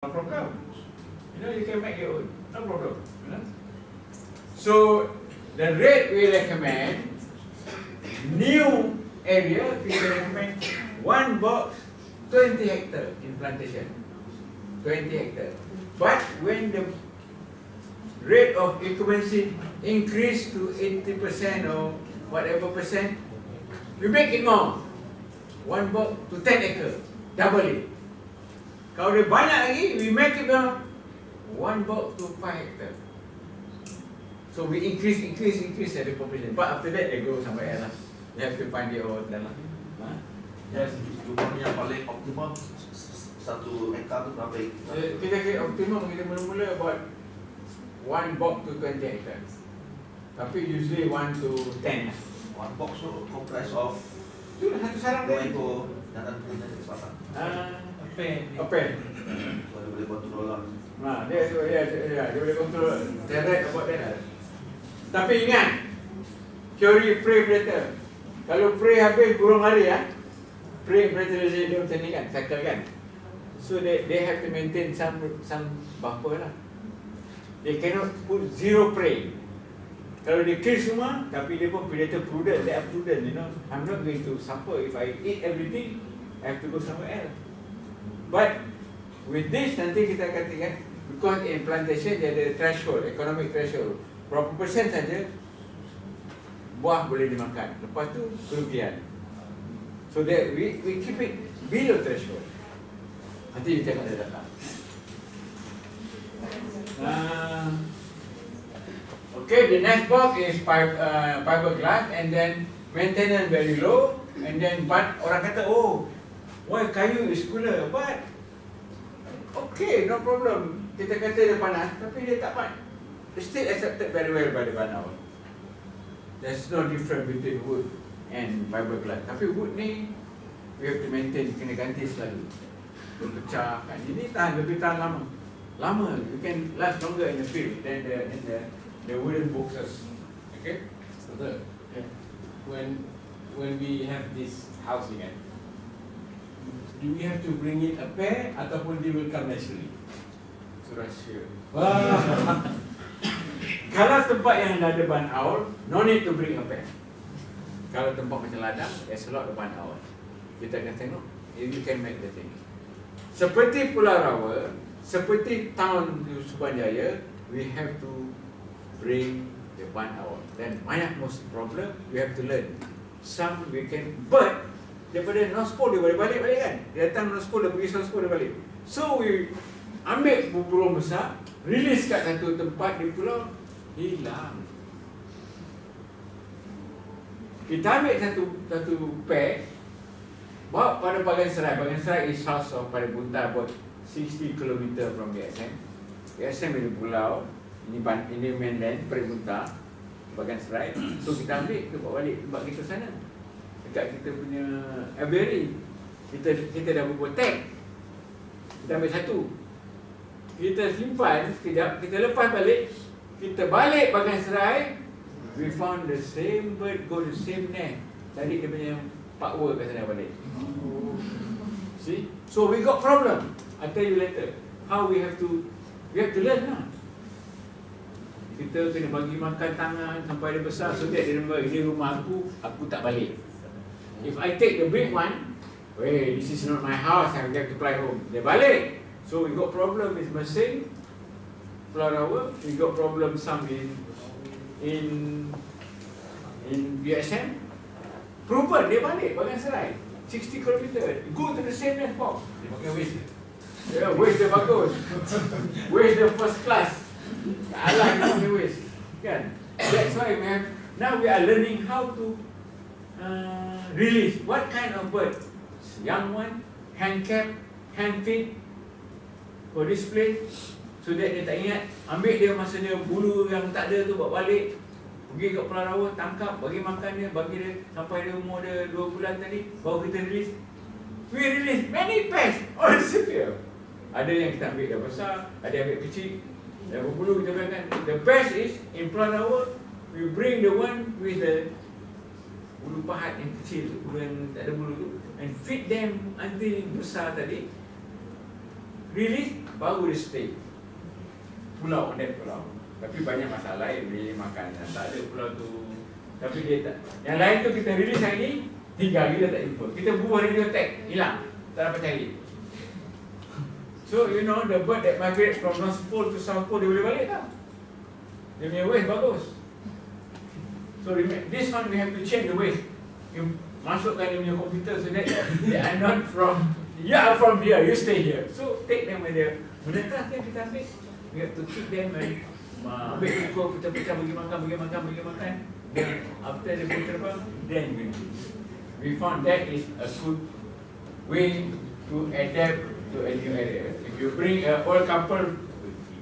No problem. You can make your own. No problem. So the rate we recommend, new area, we recommend one box 20 hectare in plantation. 20 hectare. But when the rate of occupancy increase to 80% or whatever percent, we make it more. One box to 10 acre, double it. Kalau dia banyak lagi, we make it now 1 box to 5 hectare. So we increase at the population. But after that, they go somewhere else lah. You have to find your own lah. Yes, jumlah yang paling optimum 1 hektar tu berapa? Kita kira optimum, kita mula-mula about 1 box to 20 hectares. Tapi usually 1 to 10 lah. 1 box tu comprise of Itu satu sarang 2 tadi. ekor jantan betina di selatan. Apa? So dia boleh kontrol lah. Dia boleh kontrol. Dia right about that lah. Tapi ingat, teori prey predator. Kalau prey habis, burung lari ya. Prey predator dia macam ni kan, cycle kan. So they have to maintain some buffer lah. They cannot put zero prey. Kalau dia kill semua, tapi dia pun predator prudent, they are prudent, I'm not going to suffer if I eat everything, I have to go somewhere else. But with this, nanti kita akan tengok, because in plantation dia ada threshold, economic threshold. Berapa persen saja buah boleh dimakan. Lepas tu kerugian. So that we keep it below threshold. Nanti kita tengok dia datang. Okay, the next box is fiberglass, and then maintenance very low, and then but orang kata, oh, why kayu is cooler? But okay, no problem. Kita kata dia panas, tapi dia tak panas. It's still accepted very well by the Banau. There's no difference between wood and fiberglass. Tapi wood ni we have to maintain, kena ganti selalu. Pecah kan. Ini lebih tahan lama. You can last longer in the field than the wooden boxes. Okay? So when we have this housing, do we have to bring in a pair ataupun they will come naturally? Surasya. Kalau tempat yang ada banau, no need to bring a pair. Kalau tempat macam ladang, there's a lot of banau. Kita akan tengok, you can make the thing. Seperti Pulau Rawa, seperti town di Subanjaya, we have to bring the banau. Then banyak most problem, we have to learn. Some we can, but daripada North Pole dia boleh balik kan? Dia datang North Pole, dia pergi South Pole, dia balik. So we ambil burung besar, release kat satu tempat di pulau, hilang. Kita ambil satu pair, bawa pada Bagan Serai. Bagan Serai is south of pada Buntar, about 60 km from USM. USM di pulau, ini mainland, pada Buntar, Bagan Serai. So kita ambil, kita bawa balik tempat kita sana. Dekat kita punya aviary, kita dah berbuat tag. Kita ambil satu, kita simpan sekejap, kita lepas balik, kita balik Bagan Serai, we found the same bird go the same nest. Tadi dia punya pakwa kat sana balik. See? So we got problem. I'll tell you later. How we have to learn lah. Kita kena bagi makan tangan sampai dia besar, so that dia remember, ini rumah aku tak balik. If I take the big one, hey, this is not my house, I have to fly home. Dia balik. So we got problem with Mersing, Pulau Rawa, we got problem some in USM. Proven, dia balik Bagan Serai, 60 km, go to the same nest box. Dia pakai waste. Yeah, waste dia bagus. Waste dia first class. Alah, dia pakai waste. Kan? That's why now we are learning how to release. What kind of bird? Young one, hand cap, hand feed, for display, so that dia tak ingat. Ambil dia masa dia bulu yang tak ada tu, bawa balik, pergi kat Pulau Rawa, tangkap, bagi makan dia, bagi dia sampai dia umur dia 2 bulan tadi, baru kita release. We release many pairs, all disappear. Ada yang kita ambil dah besar, ada yang ambil kecil, yang berbulu kita biarkan. The best is, in Pulau Rawa, we bring the one with the bulu pahat yang kecil tu, bulu yang tak ada bulu tu, and feed them until besar tadi. release, baru dia stay. Pulau, on that pulau. Tapi banyak masalah dia makan. Tak ada pulau tu. Tapi dia tak. Yang lain tu kita release hari ni, 3 hari dah tak jumpa. Kita buat radio tag, hilang. Tak dapat cari. So you know the bird that migrates from North Pole to South Pole, dia boleh balik tak? Dia punya waste bagus. So this one we have to change the waste. You masukkan dia punya komputer so that they are not from, you are from here, you stay here. So take them with their menetah dia kita ambil. We have to keep them and ambil ukur, kita pecah bagi makan. Then after they put terbang, then we found that is a good way to adapt to a new area. If you bring a old couple,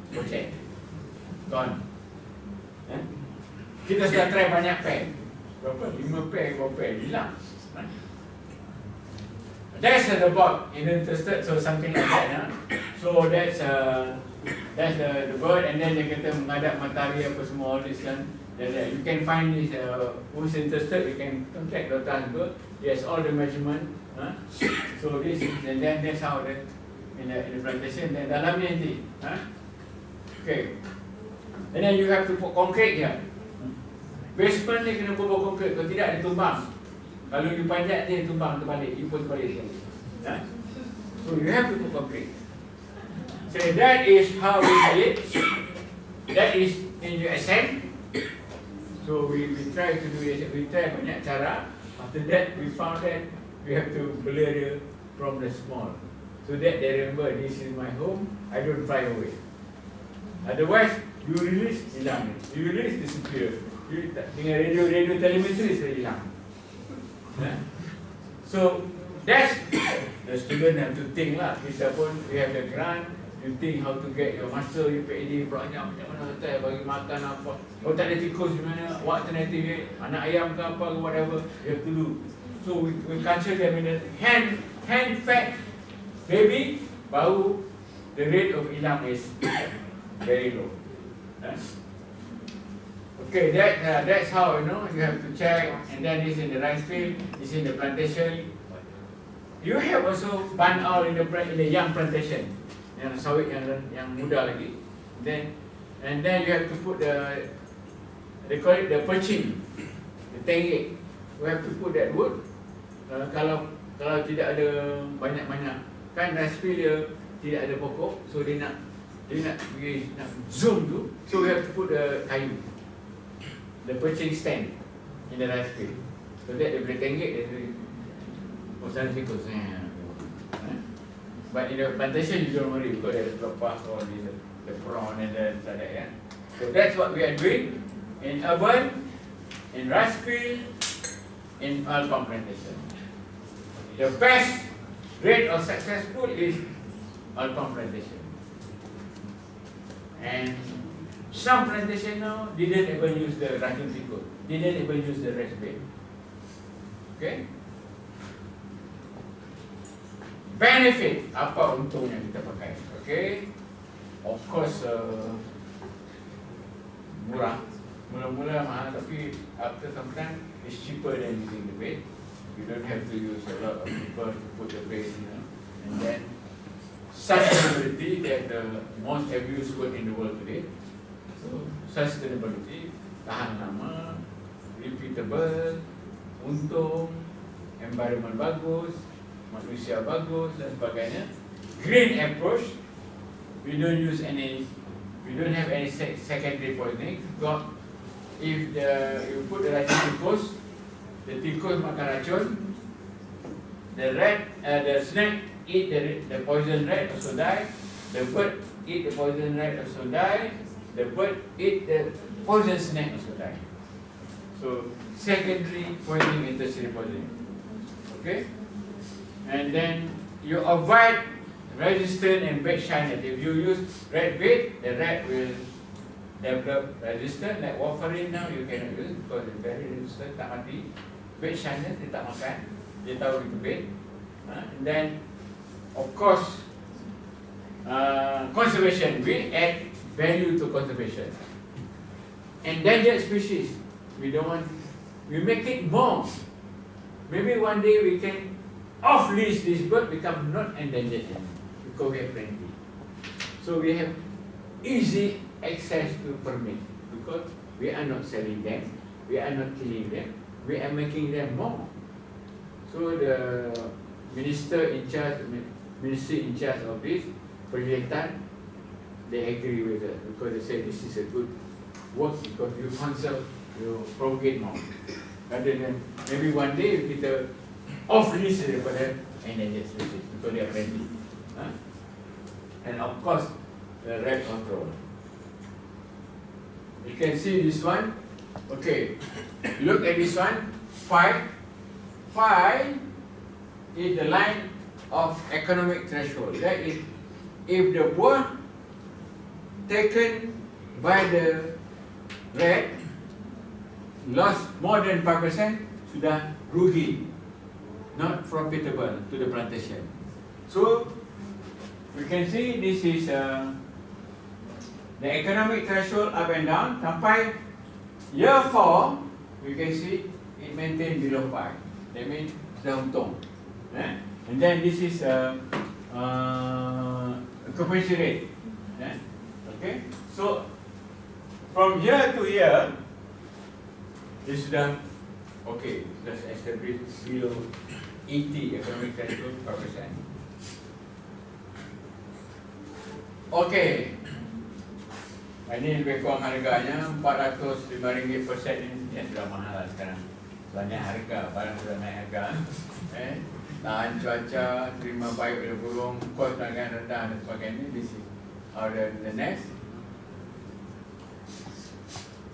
project gone. Kita sudah try banyak pair. Berapa? 5 pair, 4 pair, hilang. That's the bird interested, so something like that. So that's the bird, and then dia kata menghadap matahari apa semua all this kan. You can find this who's interested, you can contact Dr. Bird. Yes, all the measurement. So this is, and then that's how the in the plantation. Then dalamnya nanti. Okay. And then you have to put concrete here. Basement ni kena buat konkret, kalau tidak dia tumbang. Kalau you panjat dia tumbang terbalik, you pun terbalik. So you have to put concrete. So that is how we did it. That is in USM. So we try to do it, we try banyak cara. After that we found that we have to blur dia from the small. So that they remember this is my home, I don't fly away. Otherwise, you release, hilang. You release, disappear. Dengan radio telemetry sudah hilang. So that's the student have to think lah. Kita pun we have the grant. You think how to get your master, you PhD, banyak macam mana hotel bagi makan apa. Kalau tak ada tikus di mana, what alternative, anak ayam ke apa ke whatever you have to do. So we culture them in a hand fed baby, baru the rate of hilang is very low. Okay, that's how you have to check, and then this in the rice field, this in the plantation. You have also ban out in the young plantation, yang sawit yang muda lagi. And then you have to put they call it the perching, the tengik. You have to put that wood. Kalau tidak ada banyak kan rice field dia tidak ada pokok, so dia nak zoom tu, so we have to put the kayu. The perching stand in the rice field. So that dia boleh tengik, dia boleh pasal tikus. But in the plantation you don't worry because there's prof or the prawn and the like that. So that's what we are doing in urban, in rice field, in oil palm plantation. The best rate of successful is oil palm plantation. And some plantation now didn't even use the racking tikus, didn't even use the rice bed. Okay? Benefit, apa untungnya kita pakai? Okay? Of course, murah. Mula-mula mahal, tapi after some time, it's cheaper than using the bed. You don't have to use a lot of people to put the bed, And then, sustainability, that the most abused word in the world today. So, sustainability, tahan lama, repeatable, untung, environment bagus, manusia bagus dan sebagainya. Green approach, we don't have any secondary poisoning. If you put the racun tikus, the tikus makan racun, the snake eat the poison rat also die, the bird eat the poison rat also die, the bird eat the poison snake also die. So secondary poisoning and tertiary poisoning. Okay? And then you avoid resistant and bed shyness. If you use rat bait, the rat will develop resistance. Like warfarin now you cannot use because it's very resistant, tak mati. Bed shyness, dia tak makan, dia tahu itu bait. And then of course conservation, we add value to conservation. Endangered species, we make it more. Maybe one day we can off-leash this bird, become not endangered because we have plenty. So we have easy access to permit because we are not selling them, we are not killing them, we are making them more. So the minister in charge of this, Perjalanan, they agree with it because they say this is a good work because you consult, you propagate more. Rather than maybe one day kita off list daripada endangered species because they are friendly. And of course, the rat control. You can see this one. Okay, look at this one. 5 is the line of economic threshold. That is, if the buah taken by the rat lost more than 5%, sudah rugi, not profitable to the plantation. So we can see this is the economic threshold up and down. Sampai year 4, we can see it maintained below 5. That means sudah untung. And then this is occupancy rate. Okay, so from year to year, this sudah okay, sudah established below 80 economic threshold 5%. Okay, ini lebih kurang harganya RM405 per set ini ya, sudah mahal sekarang. Banyak harga, barang sudah naik harga. Tahan cuaca, terima baik dari burung, kos dengan rendah dan sebagainya. This is the next.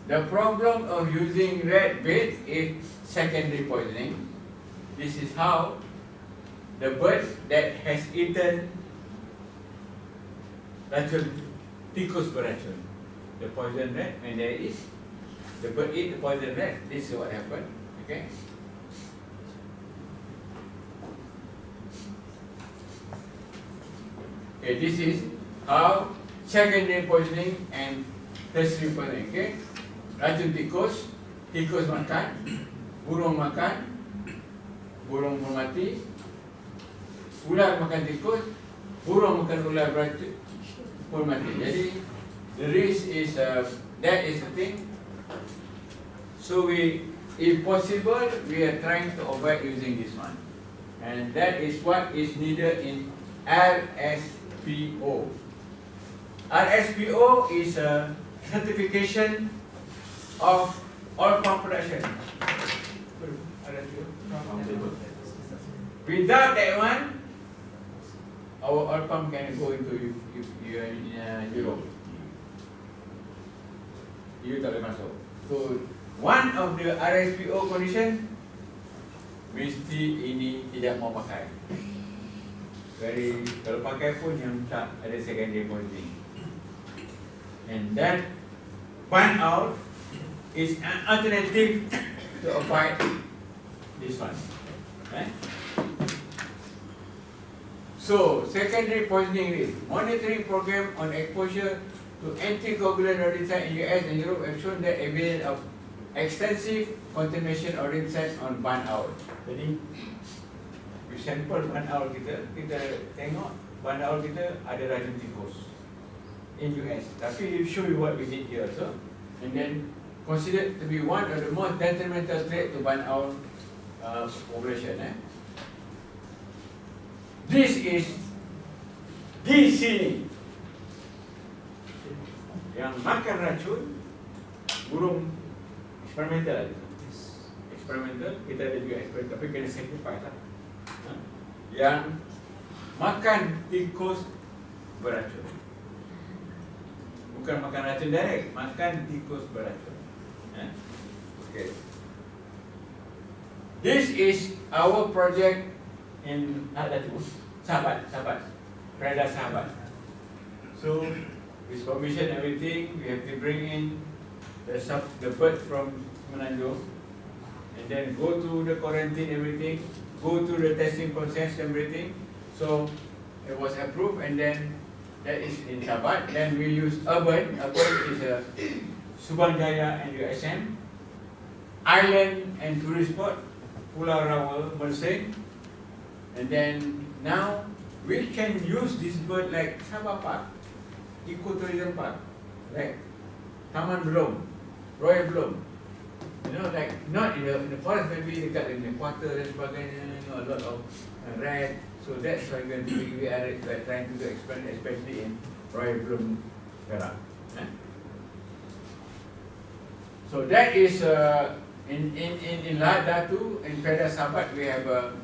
The problem of using rat bait is secondary poisoning. This is how the bird that has eaten racun, tikus beracun, the poison rat, when there is, the bird eat the poison rat, this is what happened. Okay. Okay, this is how secondary poisoning and tertiary poisoning. Okay. Racun tikus, tikus makan, burung mati, ular makan tikus, burung makan ular beracun pun mati. Jadi the risk is that is the thing. So if possible, we are trying to avoid using this one, and that is what is needed in RSPO. RSPO is a certification of oil palm production. Without that one, our oil palm can go into Europe. You tak boleh masuk. So one of the RSPO condition, mesti ini tidak mau pakai. Very, kalau pakai pun yang tak ada secondary poisoning. And then ban out is an alternative to avoid this one. So, secondary poisoning risk. Monitoring program on exposure to anticoagulant rodenticides in US and Europe have shown that evidence of extensive contamination of rodenticides on ban owl. Jadi, we sample ban owl kita tengok ban owl kita ada racun tikus in US. Tapi we show you what we did here also, and then considered to be one of the most detrimental threat to ban owl population. This is di sini yang makan racun burung eksperimental. Eksperimental kita ada juga eksperimental, tapi kena sacrifice lah. Yang makan tikus beracun, bukan makan racun direct, makan tikus beracun. Okay. This is our project in Sahabat, Prada Sahabat. So, with permission everything, we have to bring in the bird from Menanjung, and then go to the quarantine everything, go to the testing process everything. So, it was approved, and then that is in Sahabat. Then we use urban is a Subang Jaya and USM, island and tourist spot, Pulau Rawa, Mersing. And then now we can use this bird like Sabah Park. ecotourism park, like Taman belum, Royal belum. You know, like not in the forest, maybe dekat in the quarter dan sebagainya, you know, a lot of rat. So that's why we are trying to expand, especially in Royal Bloom Perak. So that is in Lahad Datu, in Fedah Sahabat, we have a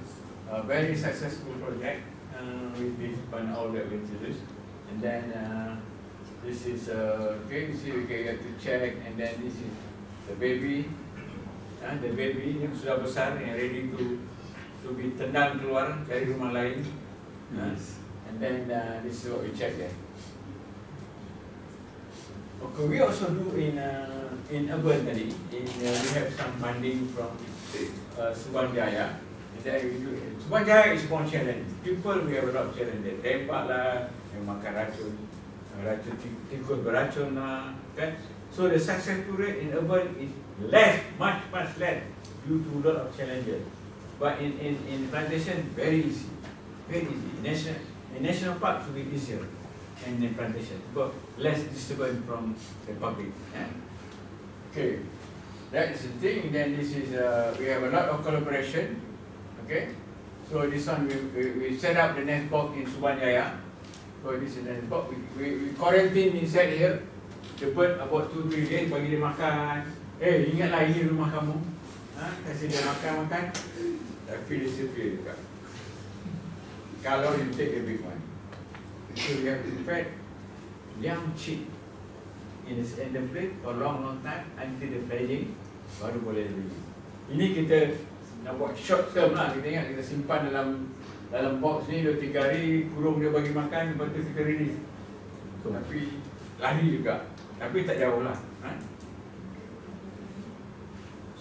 very successful project with this one all that we introduced. And then this is okay, you see, we have to check, and then this is the baby yang sudah besar, yang ready to be tendang keluar dari rumah lain. And then this is what we check there. Okay, we also do in urban tadi. We have some funding from Subang Jaya. And then we do Subang Jaya is more challenge. People, we have a lot of challenge there. Tembak lah, yang makan racun tikus beracun lah, kan? So the successful rate in urban is less, much less, due to a lot of challenges. But in plantation, very easy, very easy. In national park should be easier, and in plantation, but less disturbance from the public. Yeah? Okay, that is the thing. Then this is we have a lot of collaboration. Okay, so this one we set up the nest box in Subang Jaya. So this is the nest box. We quarantine inside here. The bird about 2-3 days, bagi dia makan. Ingatlah ini rumah kamu. Kasih dia makan. Tapi dia disappear juga. Kalau you take a big one. So you have to feed young chick in the plate for long time until the fledgling, baru boleh beli. Ini kita nak buat short term lah. Kita ingat kita simpan dalam box ni 2-3 hari, kurung dia bagi makan, lepas tu kita release. So, tapi lari juga. Tapi tak jauh lah.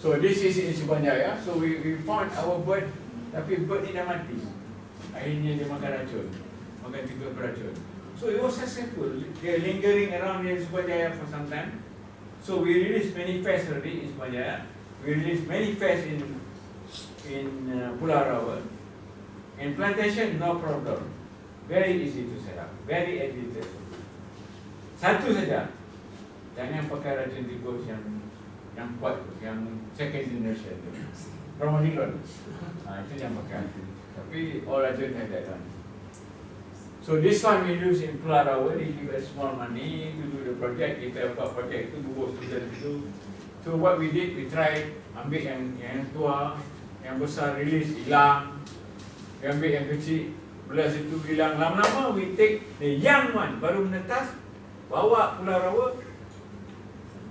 So this is in Subang Jaya. So we found our bird, tapi bird ni dah mati. Akhirnya dia makan racun, makan tikus beracun. So it was successful. They're lingering around in Subang Jaya for some time. So we released many pheasants already in Subang Jaya. We released many pheasants in Pulau Rawa. In plantation, no problem. Very easy to set up. Very easy to set up. Satu saja. Jangan pakai racun tikus yang kuat, yang second generation tu. Promonilon. Itu yang pakai. Tapi all racun have that one. So this one we use in Pulau Rawa. They give us small money to do the project. Kita buat project itu, dua student itu. So what we did, we try ambil yang tua, yang besar release, hilang. Ambil yang kecil, belas itu hilang. Lama-lama we take the young one, baru menetas, bawa Pulau Rawa,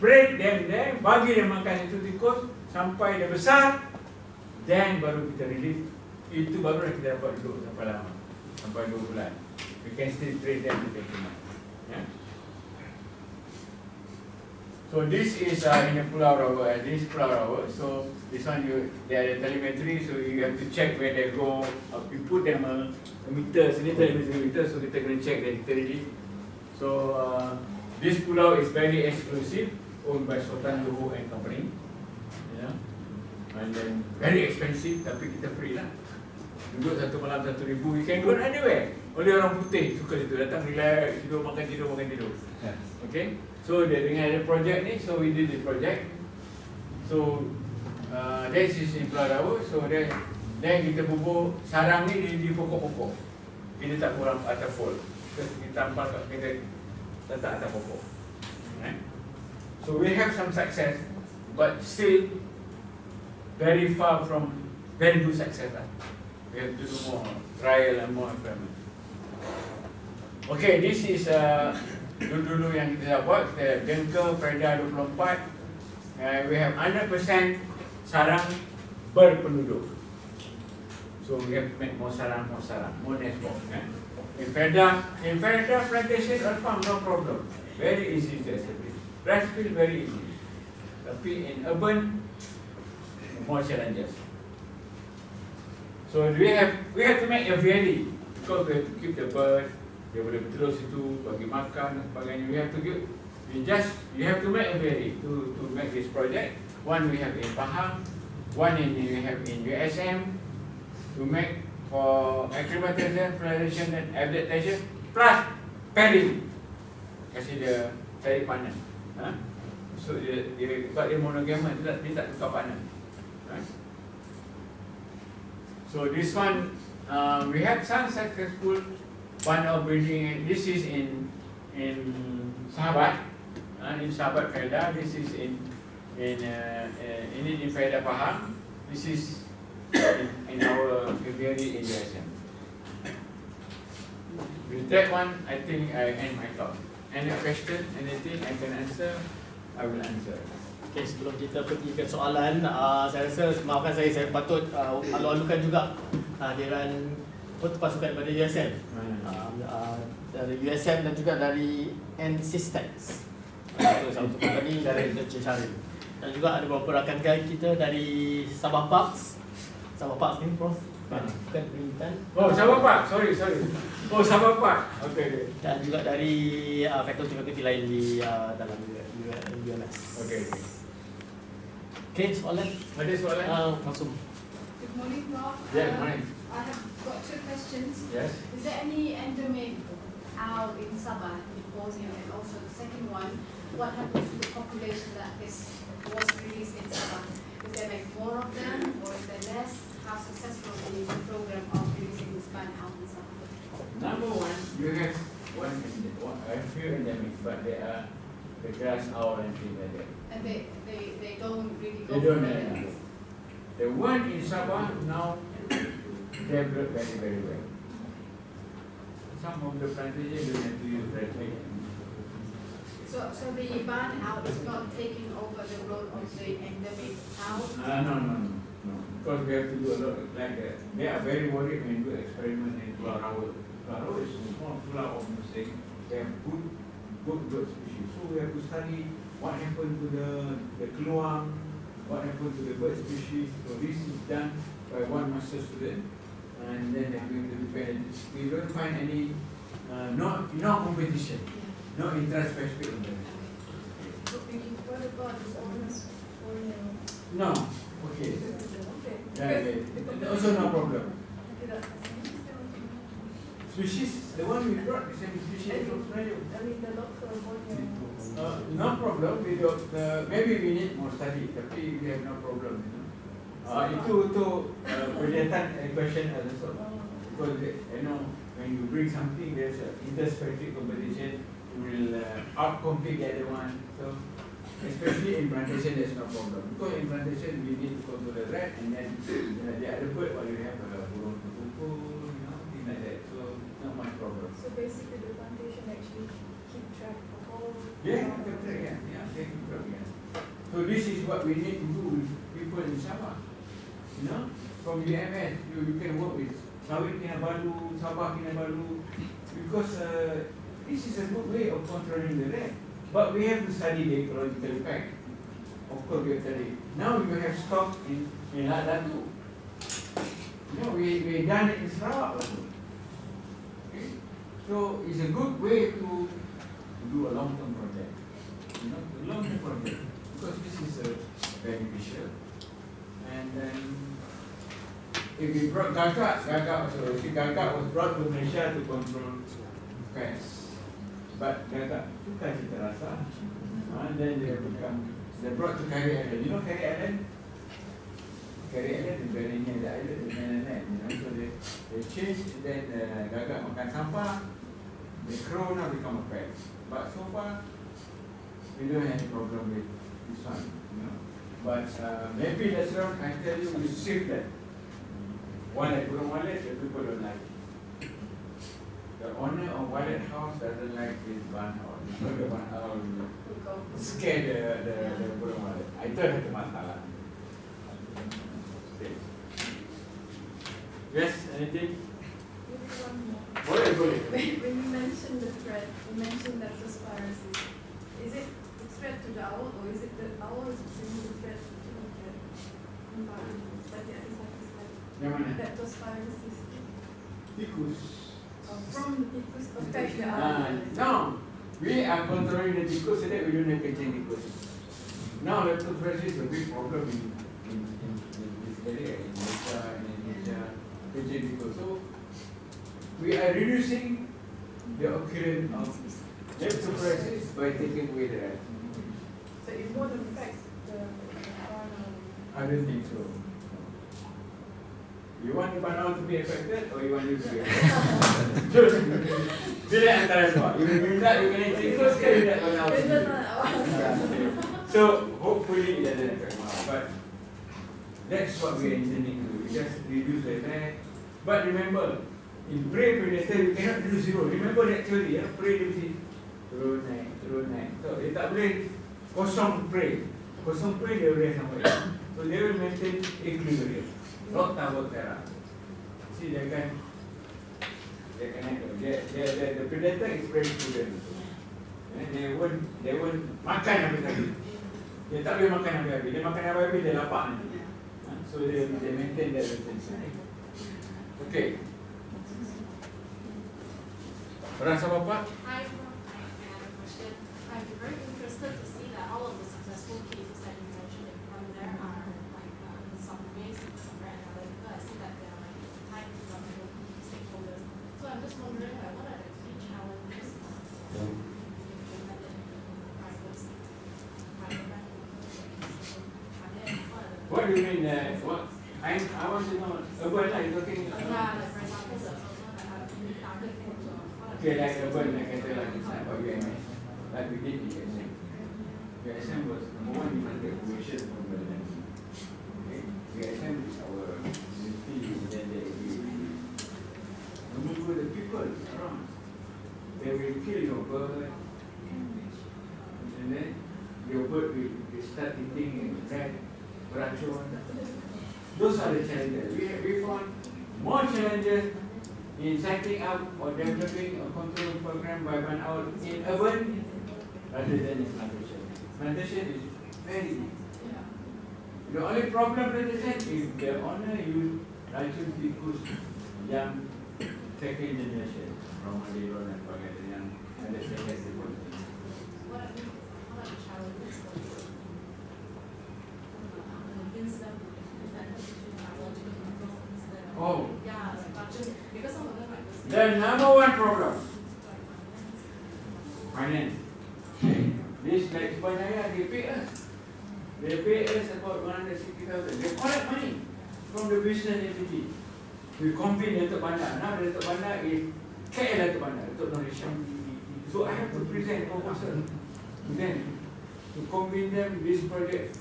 break them there, bagi dia makan itu tikus sampai dia besar, then baru kita release. Itu baru kita dapat duduk sampai lama, sampai 2 bulan. We can still train them to take them out. Yeah? So this is in the Pulau Rawa. This Pulau Rawa. So this one they are telemetry. So you have to check where they go. You put them a meter. Sini telemetry meter. So kita kena check that literally. So this pulau is very exclusive, owned by Sultan Luhu and Company. Yeah. And then very expensive, tapi kita free lah. Duduk satu malam 1,000. You can go anywhere. Oleh orang putih suka situ, datang relax, tidur makan tidur. Okay. So dia dengan ada project ni, so we did the project. So this is in Pulau Rawa. So then kita bubur sarang ni di pokok-pokok. Kita tak kurang atas pol. Kita tampal kita letak atas pokok. So we have some success, but still very far from very good success lah. We have to do more trial and more experiment. Okay, this is dulu yang kita dah buat, kita jengka Preda 24. We have 100% sarang berpenduduk. So we have to make more sarang, more nest box. In Preda plantation or farm, no problem. Very easy to establish. Rice field very easy. Tapi in urban, more challenges. So we have to make a valley, because we have to keep the bird. Dia boleh bertelur situ, bagi makan dan sebagainya. You have to make a valley to make this project. One we have in Pahang, one we have in USM to make for acclimatization, fertilization and adaptation plus pairing. kasih dia cari partner. So sebab dia monogamous, dia tak tukar partner. Right? So this one, we have some successful partner breeding. This is in Sahabat, in Sahabat Felda. This is in Felda Pahang. This is in our aviary in USM. With that one, I think I end my talk. Any question, anything I can answer, I will answer. Okay, sebelum kita pergi ke soalan, saya rasa maafkan saya patut alu-alukan juga hadiran pasukan daripada USM, dari USM dan juga dari N-Systems, itu satu company dari Cari. Dan juga ada beberapa rakan kita dari Sabah Parks ni Prof. Bukan Perintan. Oh, Sabah Park, sorry. Oh, Sabah Park. Okay. Dan juga dari fakulti-fakulti lain di dalam UMS. Okay. Okay, soalan? Ada soalan? Langsung. Good morning, Prof. Yeah, morning. I have got 2 questions. Yes. Is there any endemic owl in Sabah, in Bosnia? And also the second one, what happens to the population that was released in Sabah? Is there like more of them or is there less? How successful is the program of releasing this ban out in Sabah? Number one, you have a few endemic, but they are the grass owl and things like that. And they don't really go They don't for have. it. The one in Sabah now developed very, very well. Some of the plantations don't have to use red tape. So the ban out is not taking over the role of the endemic owl? No. Because we have to do a lot like that. They are very worried when you do experiment in Pulau Rawa. Pulau Rawa is a small pulau of Muslim. They have good bird species. So we have to study what happened to the keluang, what happened to the bird species. So this is done by one master student, and then they're going to depend. We don't find any no competition, no intra-specific interaction. What about the owners? No, okay. Also no problem. Species, the one we brought, the same species from Australia. I mean the local No problem. We don't. Maybe we need more study, tapi we have no problem. Itu kelihatan question also. Because when you bring something, there's an interspecies competition. You will outcompete the other one. So especially in plantation, there's no problem. Because in plantation, we need to control the rat, and then the other bird, or you have burung kumpul, things like that. So not much problem. So basically the plantation actually keep track of all. Yeah. So this is what we need to do with people in Sabah. From UMS, you can work with Sawit Kinabalu, Sabah Kinabalu, because this is a good way of controlling the rat. But we have to study the ecological effect. Of course, we have to study. Now you have stock in Ladatu. We done it in Sarawak also. Okay? So it's a good way to do a long-term project. A long-term project. Because this is beneficial. And then, if we brought Gagak also. See, Gagak was brought to Malaysia to control pests. But Gagak suka cita rasa. And then they brought to Kari Island. You know Kari Island? Kari Island is very near the island, the mainland. So they changed, then Gagak makan sampah. The crow now become a pet. But so far, we don't have any problem with this one. But maybe that's wrong. I tell you, we shift that. Wallet, the people don't like it. The owner of wallet house doesn't like this barn house. Because the barn house will scare the burung wallet. I don't have the masalah. Yes, anything? Boleh. When you mentioned the threat, you mentioned that leptospirosis. Is it a threat to the owl, or is it the owl is the threat to the environment? Like the other side is like Yang mana? leptospirosis. Tikus. From the tikus affect the owl. No, we are controlling the tikus so that we don't have catching tikus. Now leptospirosis is a big problem in this area, in Malaysia and Indonesia, catching tikus. So we are reducing the occurrence of You have to press it by taking away the rest. So it won't affect the environment. I don't think so. You want the banana to be affected or you want you to be affected? Bila antara dua. You minta, you kena tikus ke you nak banana to be. So hopefully it doesn't affect more. But that's what we are intending to do. We just reduce the effect. But remember, in pre-predator you cannot do zero. Remember that theory, pre dia turun naik. So dia tak boleh kosong pre. Kosong pre dia boleh sampai. So they will maintain equilibrium. Not tower terra. See they can naik. The predator is very prudent. And they won't makan habis-habis. Dia tak boleh makan habis-habis. Dia makan habis-habis dia lapar nanti. So they maintain that retention. Okay. Rasa Bapak? I have a question. I'd be very interested to see that all of the successful cases that you mentioned in front there are like in some ways somewhere analytical. I see that they are like tied to multiple stakeholders. So I'm just wondering like what are the key challenges implemented practice? What do you mean? What? I want to know. Urban, like talking. Yeah, like for example, the target groups or what are Okay, like urban, like I tell like it's like about UMS, like we did the USM. USM was number one demanded information from the land. Okay, USM is our community, then number two, the people around. They will kill your bird, and then your bird will start eating rat, racun. Those are the challenges. We found more challenges in setting up or developing a control program by one out in urban rather than in plantation. Plantation is very easy. The only problem plantation is the owner use racun tikus yang second generation from Madero dan sebagainya yang ada second policy. what are the challenges for you? Convince them that biological control instead of yeah, like budget, because some of them like this. The number one problem, finance. This like Banaya, they pay us. They pay us about 160,000. They collect money from the business entity. We convene Datuk Bandar. Now Datuk Bandar is KL Datuk Bandar, Datuk Malaysia. So I have to present proposal to them to convene them this project.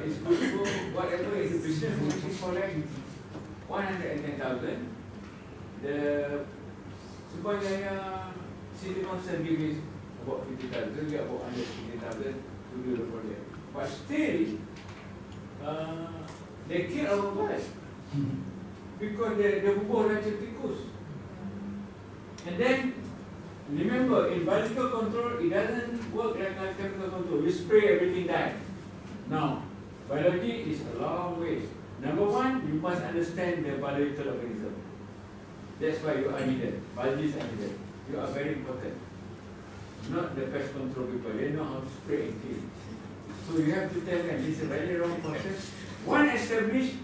Is good for whatever is the business which is collect 110,000. The Subayaya City Council give is about 50,000, we get about 150,000 to do the project. But still, they kill our boys because they bubuh racun tikus. And then, remember, in biological control, it doesn't work like chemical control. You spray, everything dies. Now, biology is a long way. Number one, you must understand the biological organism. That's why you are needed. Biologists are needed. You are very important. Not the pest control people. They know how to spray and kill. So you have to tell them this is a very wrong process. One established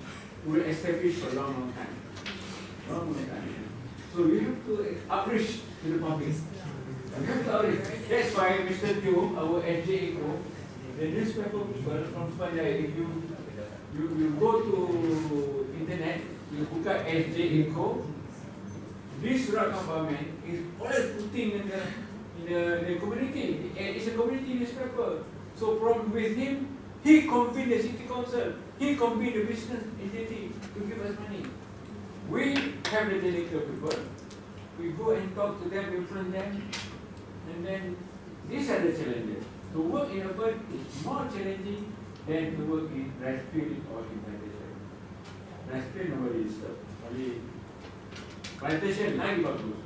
will establish for a long time. Long time. So you have to outreach to the public. You have to outreach. That's why Mr. Teo, our SJ Eco, the newspaper people from Spania, if you go to internet, you look at SJ Eco, this Surat Kampaman is always putting in the community. It's a community newspaper. So from with him, he convened the city council, he convened the business entity to give us money. We have the delegate people. We go and talk to them, influence them, and then these are the challenges. To work in a bird is more challenging than to work in rice field or in plantation. Rice field nobody disturb. Only plantation, lagi bagus.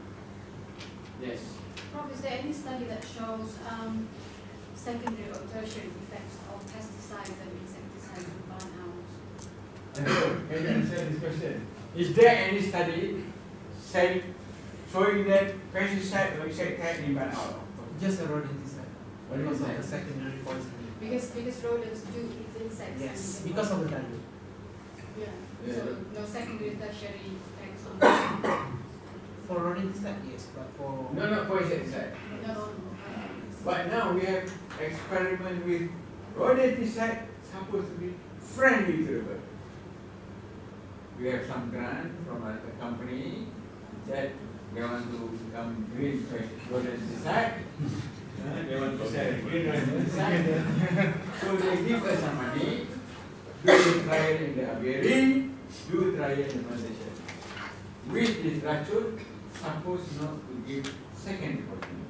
Yes. Prof, is there any study that shows secondary or tertiary effects of pesticides and insecticides in barn owls? Can you answer this question? Is there any study showing that pesticide or insecticide in barn owl? Just a rodenticide because of the secondary poisoning. Because rodents do eat insects. Yes, and because of the value. yeah. Yeah. So no secondary tertiary effects on For rodenticide, yes, but for No, not for insecticide. No. But now we have experiment with rodenticide supposed to be friendly to the bird. We have some grant from a company that they want to become green rodenticide. They want to sell green rodenticide. So they give us some money, do the trial in the aviary, do trial in the plantation. With this racun, supposed not to give second reporting.